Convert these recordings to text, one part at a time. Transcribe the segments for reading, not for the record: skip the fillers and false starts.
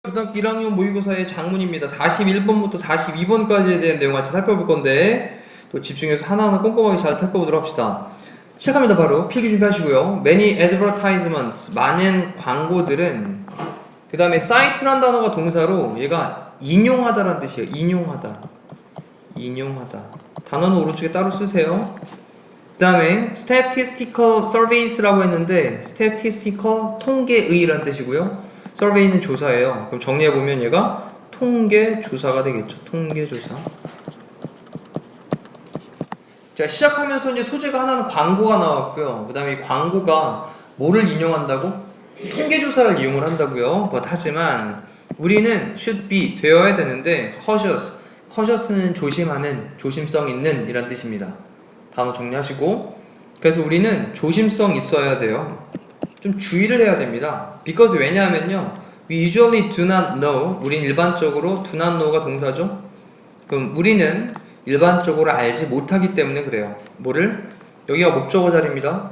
고등학교 1학년 모의고사의 장문입니다. 41번부터 42번까지에 대한 내용 같이 살펴볼 건데 또 집중해서 하나하나 꼼꼼하게 잘 살펴보도록 합시다. 시작합니다. 바로 필기 준비하시고요. Many advertisements, 많은 광고들은, 그 다음에 cite란 단어가 동사로 얘가 인용하다라는 뜻이에요. 인용하다. 단어는 오른쪽에 따로 쓰세요. 그 다음에 statistical surveys라고 했는데 statistical, 통계의라는 뜻이고요. survey는 조사예요. 그럼 정리해보면 얘가 통계조사가 되겠죠. 통계조사. 자, 시작하면서 이제 소재가 하나는 광고가 나왔고요. 그 다음에 이 광고가 뭐를 인용한다고? 통계조사를 이용을 한다고요. 하지만 우리는 should be, 되어야 되는데 cautious는 조심하는, 조심성 있는 이란 뜻입니다. 단어 정리하시고, 그래서 우리는 조심성 있어야 돼요. 좀 주의를 해야 됩니다. because 왜냐하면요, we usually do not know, 우린 일반적으로 do not know가 동사죠. 그럼 우리는 일반적으로 알지 못하기 때문에 그래요. 뭐를? 여기가 목적어 자리입니다.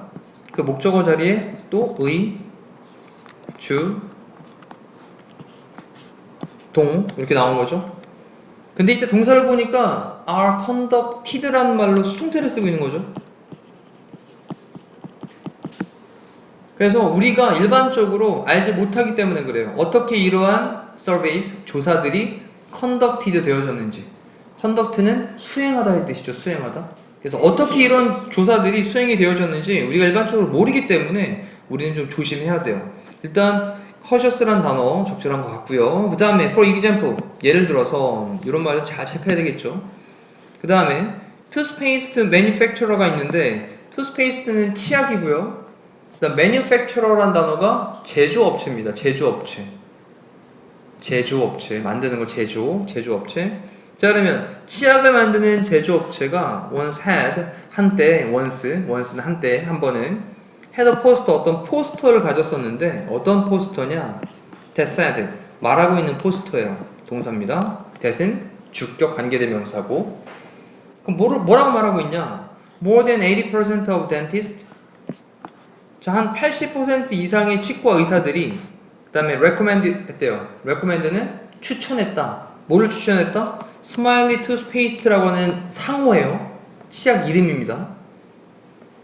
그 목적어 자리에 또 의, 주, 동 이렇게 나온 거죠. 근데 이때 동사를 보니까 are conducted라는 말로 수동태를 쓰고 있는 거죠. 그래서 우리가 일반적으로 알지 못하기 때문에 그래요. 어떻게 이러한 surveys, 조사들이 conducted 되어졌는지. conduct는 수행하다의 뜻이죠. 수행하다. 그래서 어떻게 이런 조사들이 수행이 되어졌는지 우리가 일반적으로 모르기 때문에 우리는 좀 조심해야 돼요. 일단 cautious라는 단어 적절한 것 같고요. 그 다음에 for example, 예를 들어서 이런 말을 잘 체크해야 되겠죠. 그 다음에 toothpaste manufacturer가 있는데 toothpaste는 치약이고요. 그다음 manufacturer라는 단어가 제조업체입니다. 제조업체. 만드는 거 제조업체. 자, 그러면 치약을 만드는 제조업체가 once had, once는 한때, 한 번은 had a poster, 어떤 포스터를 가졌었는데 어떤 포스터냐? that said, 말하고 있는 포스터예요. 동사입니다. that은 주격 관계대명사고. 그럼 뭐라고 말하고 있냐? More than 80% of dentists, 자, 한 80% 이상의 치과 의사들이 그 다음에 recommend 했대요. recommend는 추천했다. 뭐를 추천했다? Smiley toothpaste라고 하는 상호예요. 치약 이름입니다.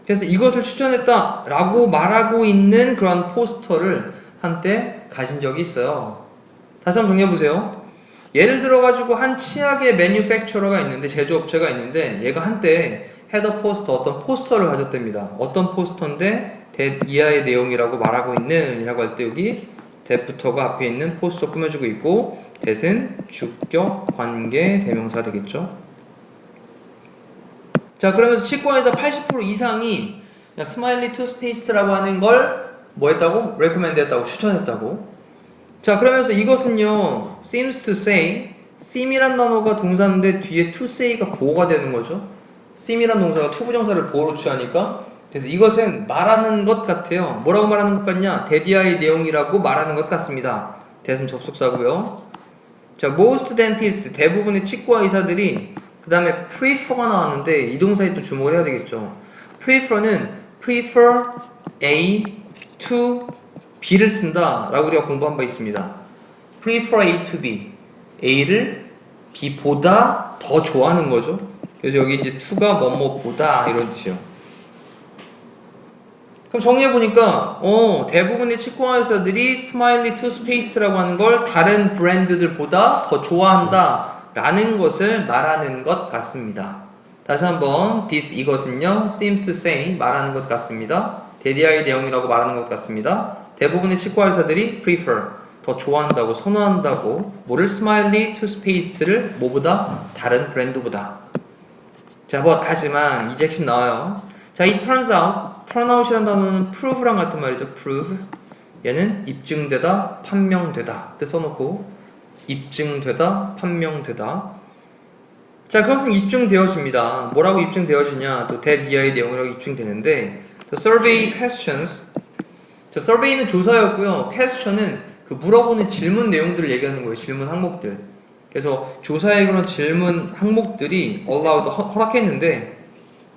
그래서 이것을 추천했다 라고 말하고 있는 그런 포스터를 한때 가진 적이 있어요. 다시 한번 정리해보세요. 예를 들어가지고 한 치약의 manufacturer가 있는데, 제조업체가 있는데 얘가 한때 had a poster, 어떤 포스터를 가졌답니다. 어떤 포스터인데 that 이하의 내용이라고 말하고 있는 이라고 할 때 여기 that부터가 앞에 있는 포스터 꾸며주고 있고, that은 주격 관계 대명사 되겠죠. 자, 그러면서 치과에서 80% 이상이 스마일리 투스페이스라고 하는 걸 뭐 했다고? recommend 했다고, 추천했다고. 자, 그러면서 이것은요, seems to say, seem이란 단어가 동사인데 뒤에 to say가 보호가 되는 거죠. seem이란 동사가 투부정사를 보호로 취하니까, 그래서 이것은 말하는 것 같아요. 뭐라고 말하는 것 같냐? 대디아의 내용이라고 말하는 것 같습니다. that은 접속사고요. 자, most dentists, 대부분의 치과 의사들이, 그 다음에 prefer가 나왔는데 이 동사에 또 주목을 해야 되겠죠. prefer는 prefer A to B를 쓴다 라고 우리가 공부한 바 있습니다. prefer A to B, A를 B보다 더 좋아하는 거죠. 그래서 여기 이제 to가 뭐뭐보다 이런 뜻이에요. 그럼 정리해보니까 대부분의 치과 의사들이 스마일리 투스페이스라고 하는 걸 다른 브랜드들보다 더 좋아한다 라는 것을 말하는 것 같습니다. 다시 한번 this, 이것은요, seems to say, 말하는 것 같습니다. 대디아의 내용이라고 말하는 것 같습니다. 대부분의 치과 의사들이 prefer, 더 좋아한다고, 선호한다고, 뭐를? 스마일리 투스페이스를 뭐보다? 다른 브랜드보다. 자, 하지만 이제 핵심 나와요. 자, 이 turns out이라는 단어는 prove랑 같은 말이죠. prove. 얘는 입증되다, 판명되다. 뜻 써놓고 입증되다, 판명되다. 자, 그것은 입증되어집니다. 뭐라고 입증되어지냐? 또 that 이하의 내용이라고 입증되는데, the survey questions. 자, survey는 조사였고요. question은 그 물어보는 질문 내용들을 얘기하는 거예요. 질문 항목들. 그래서 조사의 그런 질문 항목들이 allowed 허락했는데,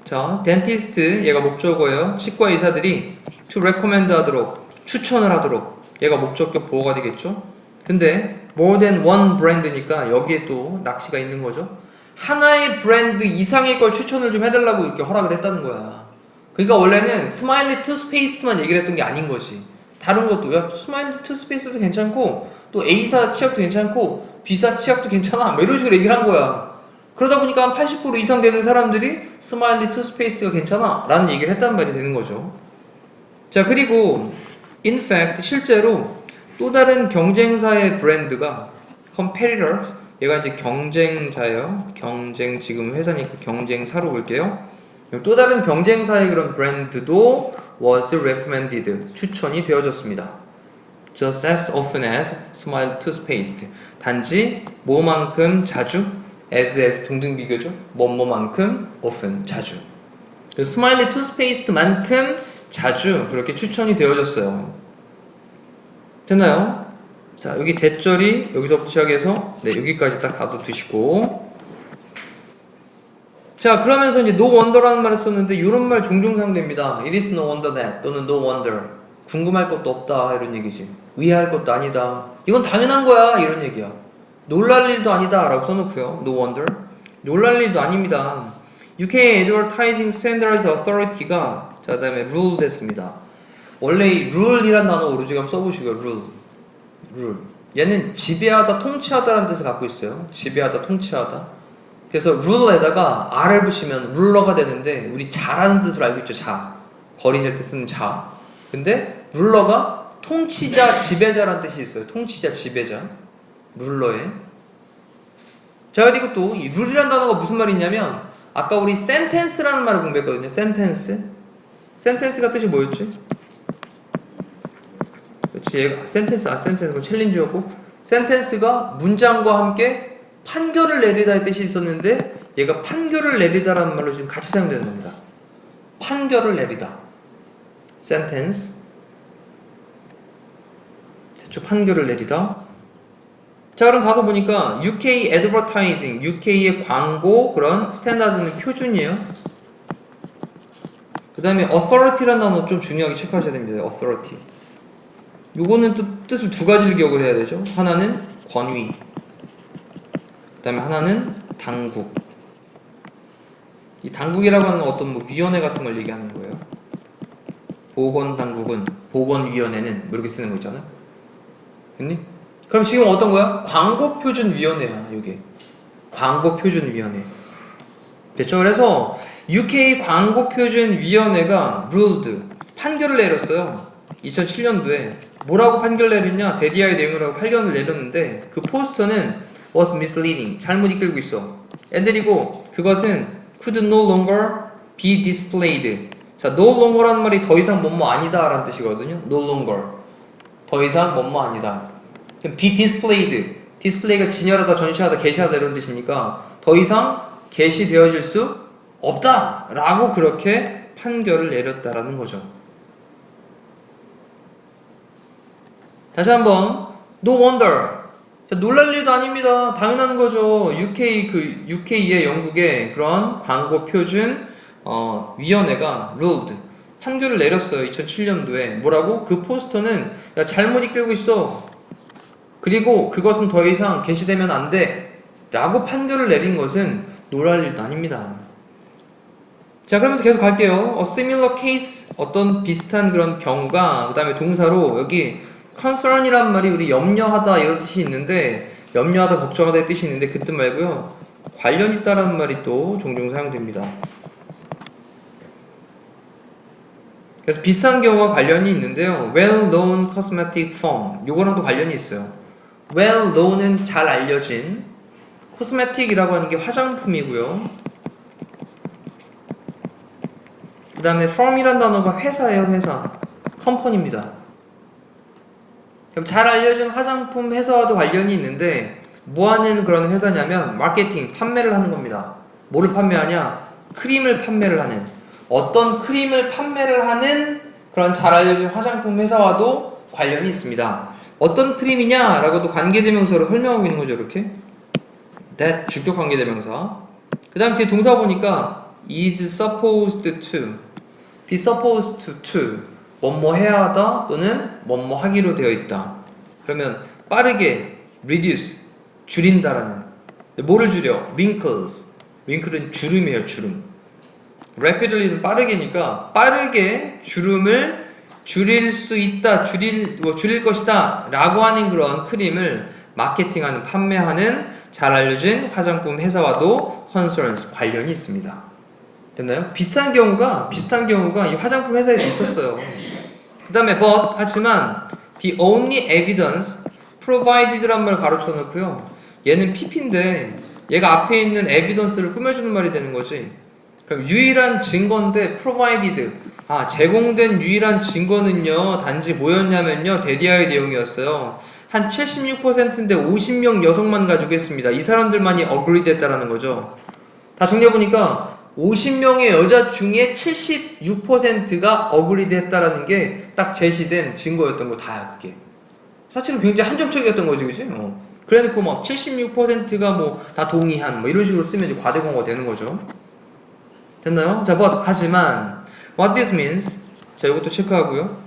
자, dentist 얘가 목적어예요. 치과 의사들이 to recommend 하도록, 추천을 하도록, 얘가 목적격 보호가 되겠죠. 근데 more than one brand니까 여기에 또 낚시가 있는 거죠. 하나의 브랜드 이상의 걸 추천을 좀 해달라고 이렇게 허락을 했다는 거야. 그러니까 원래는 스마일리 투스페이스만 얘기를 했던 게 아닌 거지. 다른 것도, 야, 스마일리 투스페이스도 괜찮고, 또 A사 치약도 괜찮고, B사 치약도 괜찮아. 뭐 이런 식으로 얘기를 한 거야. 그러다 보니까 한 80% 이상 되는 사람들이 스마일리 투스페이스가 괜찮아 라는 얘기를 했단 말이 되는 거죠. 자, 그리고 in fact 실제로 또 다른 경쟁사의 브랜드가 competitors, 얘가 이제 경쟁자예요. 경쟁, 지금 회사니까 경쟁사로 볼게요. 또 다른 경쟁사의 그런 브랜드도 was recommended, 추천이 되어졌습니다. Just as often as Smile toothpaste. 단지 뭐만큼 자주, as 동등 비교죠. 뭐뭐만큼 often, 자주. 스마일리 투스페이스트만큼 자주 그렇게 추천이 되어졌어요. 됐나요? 자, 여기 대절이 여기서부터 시작해서 네, 여기까지 딱 가둬두시고, 자, 그러면서 이제 no wonder라는 말을 썼는데 이런 말 종종 사용됩니다. It is no wonder that 또는 no wonder. 궁금할 것도 없다 이런 얘기지. 의아할 것도 아니다. 이건 당연한 거야 이런 얘기야. 놀랄 일도 아니다 라고 써놓고요. No wonder. 놀랄 일도 아닙니다. UK Advertising Standards Authority가 자, 그다음에 rule 됐습니다. 원래 이 rule이란 단어 오로지 한번 써보시고요. rule. 얘는 지배하다, 통치하다라는 뜻을 갖고 있어요. 지배하다, 통치하다. 그래서 rule에다가 r을 붙이면 룰러가 되는데, 우리 자라는 뜻으로 알고 있죠. 자. 거리 잴 때 쓰는 자. 근데 룰러가 통치자, 지배자라는 뜻이 있어요. 통치자, 지배자. 룰러에. 자, 그리고 또 이 룰이라는 단어가 무슨 말이 있냐면, 아까 우리 sentence라는 말을 공부했거든요. sentence가 뜻이 뭐였지? 그렇지, 얘가 sentence가 챌린지였고, sentence가 문장과 함께 판결을 내리다의 뜻이 있었는데, 얘가 판결을 내리다라는 말로 지금 같이 사용되는 겁니다. 판결을 내리다. sentence. 대충 판결을 내리다. 자, 그럼 가서 보니까 UK advertising, UK의 광고 그런 스탠다드는 표준이에요. 그 다음에 authority라는 단어 좀 중요하게 체크하셔야 됩니다. authority. 요거는 또 뜻을 두 가지를 기억을 해야 되죠. 하나는 권위, 그 다음에 하나는 당국. 이 당국이라고 하는 건 어떤 뭐 위원회 같은 걸 얘기하는 거예요. 보건당국은, 보건위원회는 뭐 이렇게 쓰는 거 있잖아요. 됐니? 그럼 지금 어떤 거야? 광고표준위원회야, 이게. 광고표준위원회. 됐죠? 그래서 UK 광고표준위원회가 ruled, 판결을 내렸어요. 2007년도에. 뭐라고 판결 내렸냐? 데디아의 내용이라고 판결을 내렸는데, 그 포스터는 was misleading, 잘못 이끌고 있어. 애들이고 그것은 could no longer be displayed. 자, no longer라는 말이 더 이상 뭐뭐 아니다 라는 뜻이거든요. no longer. 더 이상 뭐뭐 아니다. be displayed. 디스플레이가 진열하다, 전시하다, 게시하다 이런 뜻이니까 더 이상 게시되어질 수 없다 라고 그렇게 판결을 내렸다라는 거죠. 다시 한번 no wonder. 자, 놀랄 일도 아닙니다. 당연한 거죠. UK의 영국의 그런 광고 표준 위원회가 ruled, 판결을 내렸어요. 2007년도에. 뭐라고? 그 포스터는 야, 잘못 이끌고 있어. 그리고 그것은 더 이상 게시되면 안 돼. 라고 판결을 내린 것은 놀랄 일도 아닙니다. 자, 그러면서 계속 갈게요. A similar case, 어떤 비슷한 그런 경우가, 그 다음에 동사로 여기 concern이란 말이 우리 염려하다 이런 뜻이 있는데, 염려하다, 걱정하다의 뜻이 있는데 그 뜻 말고요. 관련 있다라는 말이 또 종종 사용됩니다. 그래서 비슷한 경우가 관련이 있는데요. well-known cosmetic firm, 요거랑 또 관련이 있어요. well-known은 잘 알려진, cosmetic이라고 하는 게 화장품이고요. 그 다음에 firm이란 단어가 회사예요. 회사, 컴퍼니입니다. 그럼 잘 알려진 화장품 회사와도 관련이 있는데 뭐하는 그런 회사냐면 마케팅, 판매를 하는 겁니다. 뭐를 판매하냐? 크림을 판매를 하는, 어떤 크림을 판매를 하는 그런 잘 알려진 화장품 회사와도 관련이 있습니다. 어떤 크림이냐? 라고도 관계대명사로 설명하고 있는 거죠. 이렇게 that 주격 관계대명사. 그 다음 뒤에 동사 보니까 is supposed to, be supposed to 뭐뭐 해야 하다 또는 뭐뭐 하기로 되어 있다. 그러면 빠르게 reduce 줄인다라는. 뭐를 줄여? wrinkles. wrinkle은 주름이에요. 주름. rapidly는 빠르게니까 빠르게 주름을 줄일 수 있다, 줄일 것이다 라고 하는 그런 크림을 마케팅하는, 판매하는 잘 알려진 화장품 회사와도 concerns, 관련이 있습니다. 됐나요? 비슷한 경우가 이 화장품 회사에도 있었어요. 그 다음에 but, 하지만 the only evidence provided란 말 가로쳐 놓고요. 얘는 PP인데 얘가 앞에 있는 evidence를 꾸며주는 말이 되는 거지. 그럼 유일한 증거인데 provided, 제공된 유일한 증거는요 단지 뭐였냐면요 데디아의 내용이었어요. 한 76%인데 50명 여성만 가지고 했습니다. 이 사람들만이 agree 됐다라는 거죠. 다 정리해보니까 50명의 여자 중에 76%가 agree 됐다라는 게 딱 제시된 증거였던 거 다야. 그게 사실은 굉장히 한정적이었던 거지, 그치? 그래놓고 막 76%가 뭐 다 동의한 뭐 이런 식으로 쓰면 이제 과대광고가 되는 거죠. 됐나요? 자, but 하지만 what this means, 자 이것도 체크하고요.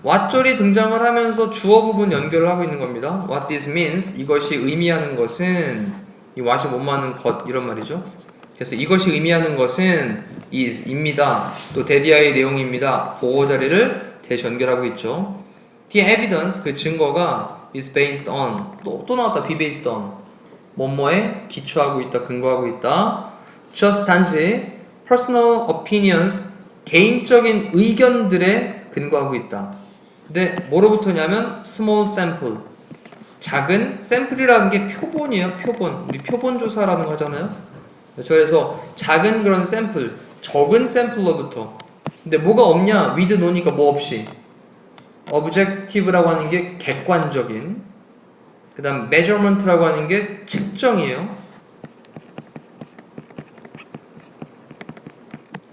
what절이 등장을 하면서 주어 부분 연결을 하고 있는 겁니다. what this means, 이것이 의미하는 것은, 이 what이 뭐뭐하는 것 이런 말이죠. 그래서 이것이 의미하는 것은 is 입니다. 또 데디아의 내용입니다. 보고 자리를 대시 연결하고 있죠. The evidence, 그 증거가 is based on, 또 나왔다. be based on, 뭐뭐에 기초하고 있다, 근거하고 있다. just 단지 personal opinions, 개인적인 의견들에 근거하고 있다. 근데 뭐로부터냐면 small sample, 작은 샘플이라는 게 표본이에요. 표본. 우리 표본 조사라는 거 하잖아요. 그래서 작은 그런 샘플, 적은 샘플로부터. 근데 뭐가 없냐? with no니까 뭐 없이. objective라고 하는 게 객관적인. 그 다음 measurement라고 하는 게 측정이에요.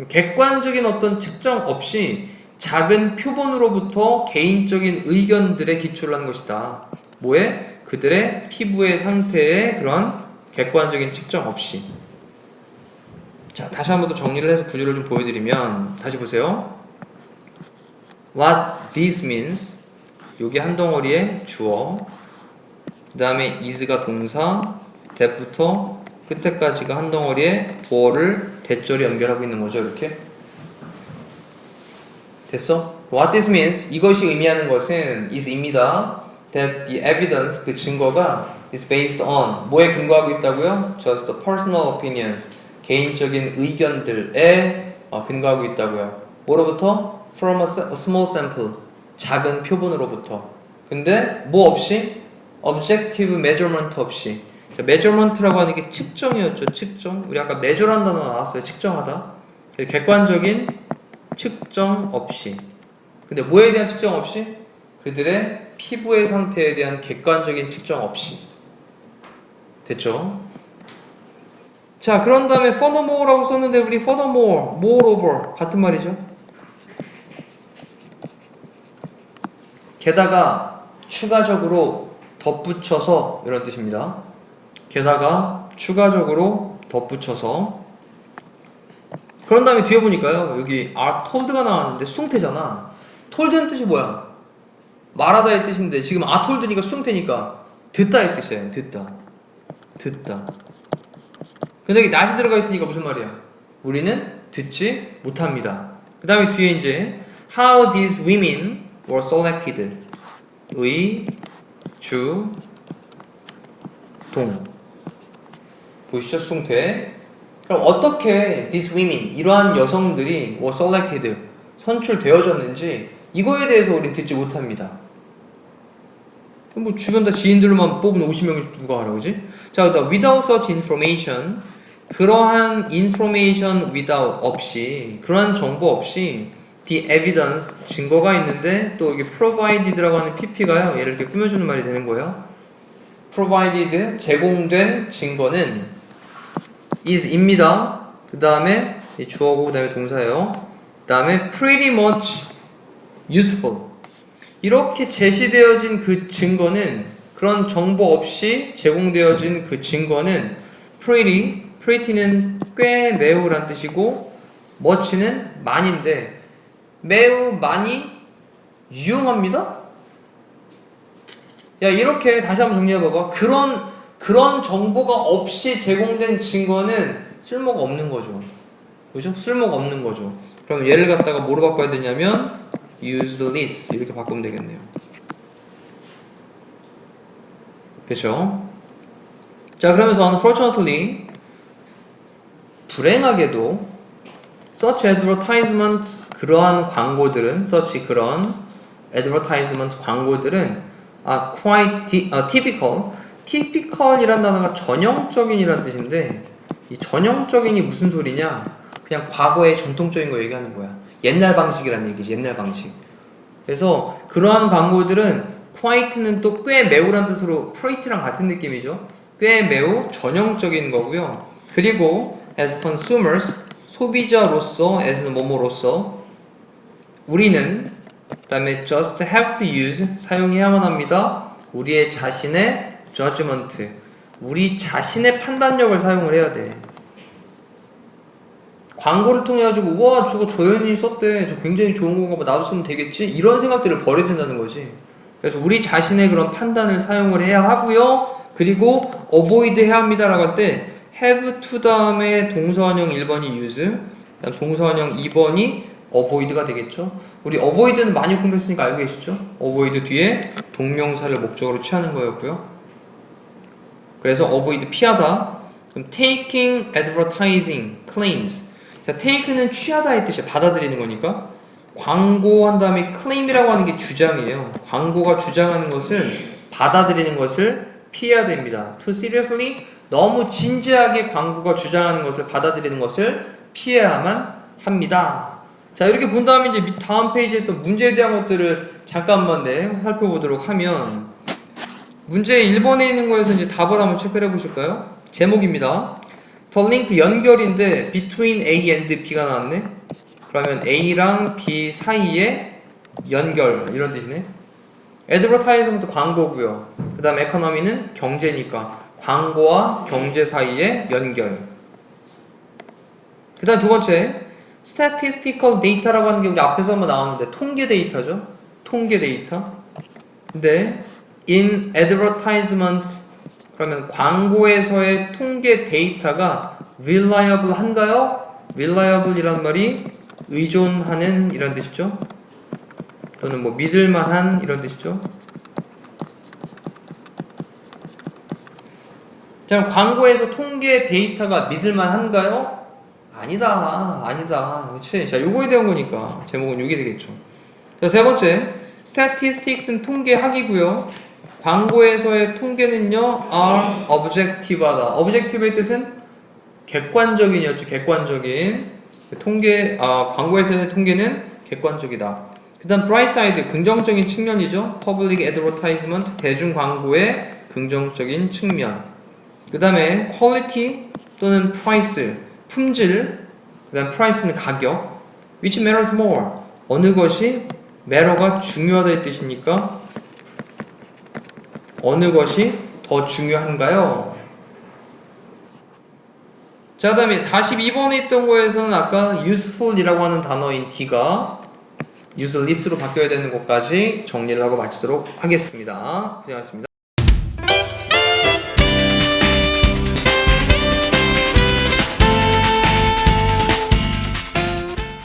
객관적인 어떤 측정 없이 작은 표본으로부터 개인적인 의견들에 기초를 한 것이다. 뭐에? 그들의 피부의 상태에 그런 객관적인 측정 없이. 자, 다시 한번 더 정리를 해서 구조를 좀 보여드리면, 다시 보세요. What this means, 여기 한 덩어리에 주어, 그 다음에 is가 동사, that부터 끝에까지가 한 덩어리에 door를 대절이 연결하고 있는 거죠. 이렇게 됐어? What this means, 이것이 의미하는 것은 is입니다. That the evidence, 그 증거가 is based on, 뭐에 근거하고 있다고요? Just personal opinions, 개인적인 의견들에 근거하고 있다고요. 뭐로부터? From a small sample, 작은 표본으로부터. 근데 뭐 없이? Objective measurement 없이. 자, measurement라고 하는 게 측정이었죠. 측정. 우리 아까 measure한 단어 나왔어요. 측정하다. 객관적인 측정 없이. 근데 뭐에 대한 측정 없이? 그들의 피부의 상태에 대한 객관적인 측정 없이. 됐죠? 자, 그런 다음에 furthermore라고 썼는데 우리 furthermore, moreover 같은 말이죠. 게다가 추가적으로 덧붙여서 이런 뜻입니다. 게다가 추가적으로 덧붙여서. 그런 다음에 뒤에 보니까요. 여기 are told가 나왔는데 수동태잖아. told는 뜻이 뭐야? 말하다의 뜻인데 지금 are told니까 수동태니까 듣다의 뜻이에요. 듣다. 근데 여기 not이 들어가 있으니까 무슨 말이야? 우리는 듣지 못합니다. 그 다음에 뒤에 이제 how these women were selected. 의, 주, 동. 보시죠, 수동태. 그럼 어떻게 these women, 이러한 여성들이 were selected, 선출되어졌는지 이거에 대해서 우리는 듣지 못합니다. 뭐 주변 다 지인들로만 뽑은 50명이 누가 알아, 그지? 자, without such information, 그러한 information without 없이, 그러한 정보 없이 the evidence, 증거가 있는데 또 여기 provided라고 하는 pp가요. 얘를 이렇게 꾸며주는 말이 되는 거예요. provided, 제공된 증거는 is입니다. 그 다음에 주어고 그 다음에 동사예요. 그 다음에 pretty much useful. 이렇게 제시되어진 그 증거는, 그런 정보 없이 제공되어진 그 증거는 pretty는 꽤 매우란 뜻이고 much는 많이인데 매우 많이 유용합니다? 야 이렇게 다시 한번 정리해봐봐. 그런 정보가 없이 제공된 증거는 쓸모가 없는 거죠. 그죠? 쓸모가 없는 거죠. 그럼 얘를 갖다가 뭐로 바꿔야 되냐면 useless 이렇게 바꾸면 되겠네요. 그쵸? 자 그러면서 unfortunately 불행하게도 such advertisement 그러한 광고들은 그런 advertisement 광고들은 quite typical이란 단어가 전형적인이란 뜻인데 이 전형적인이 무슨 소리냐? 그냥 과거의 전통적인 거 얘기하는 거야. 옛날 방식이란 얘기지. 옛날 방식. 그래서 그러한 광고들은 quite는 또 꽤 매우란 뜻으로 pretty랑 같은 느낌이죠. 꽤 매우 전형적인 거고요. 그리고 as consumers 소비자로서 as는 뭐뭐로서 우리는 그다음에 just have to use 사용해야만 합니다. 우리의 자신의 judgment 우리 자신의 판단력을 사용을 해야 돼. 광고를 통해 가지고 와 저거 조연이 썼대 저 굉장히 좋은 건가 봐 나도 쓰면 되겠지 이런 생각들을 버려야 된다는 거지. 그래서 우리 자신의 그런 판단을 사용을 해야 하고요. 그리고 avoid 해야 합니다라고 할 때 have to 다음에 동사원형 1번이 use 동사원형 2번이 avoid가 되겠죠. 우리 avoid는 많이 공부했으니까 알고 계시죠? avoid 뒤에 동명사를 목적으로 취하는 거였고요. 그래서 avoid 피하다. 그럼 taking advertising claims 자 take는 취하다의 뜻이야. 받아들이는 거니까 광고한 다음에 claim이라고 하는 게 주장이에요. 광고가 주장하는 것을 받아들이는 것을 피해야 됩니다. too seriously 너무 진지하게 광고가 주장하는 것을 받아들이는 것을 피해야만 합니다. 자 이렇게 본 다음에 이제 다음 페이지에 또 문제에 대한 것들을 잠깐만 살펴보도록 하면 문제 1번에 있는 거에서 이제 답을 한번 체크해 보실까요? 제목입니다. The link 연결인데 between A and B가 나왔네. 그러면 A랑 B 사이에 연결 이런 뜻이네. advertisement 광고고요. 그 다음 economy는 경제니까 광고와 경제 사이에 연결. 그 다음 두 번째 statistical data라고 하는 게 우리 앞에서 한번 나왔는데 통계 데이터죠. 통계 데이터. 근데 in advertisement 그러면 광고에서의 통계 데이터가 reliable 한가요? reliable 이란 말이 의존하는 이런 뜻이죠. 또는 뭐 믿을만한 이런 뜻이죠. 자, 광고에서 통계 데이터가 믿을만한가요? 아니다. 그렇지? 자, 요거에 대한 거니까 제목은 요게 되겠죠. 자, 세 번째, statistics는 통계학이고요. 광고에서의 통계는요, are objective하다. objective의 뜻은 객관적인이었죠. 객관적인 광고에서의 통계는 객관적이다. 그 다음 bright side 긍정적인 측면이죠. public advertisement 대중 광고의 긍정적인 측면. 그 다음에 quality 또는 price 품질. 그 다음 price는 가격. which matters more 어느 것이 matter가 중요하다의 뜻이니까 어느 것이 더 중요한가요? 자, 그 다음에 42번에 있던 거에서는 아까 useful이라고 하는 단어인 D가 useless로 바뀌어야 되는 것까지 정리를 하고 마치도록 하겠습니다. 고생하셨습니다.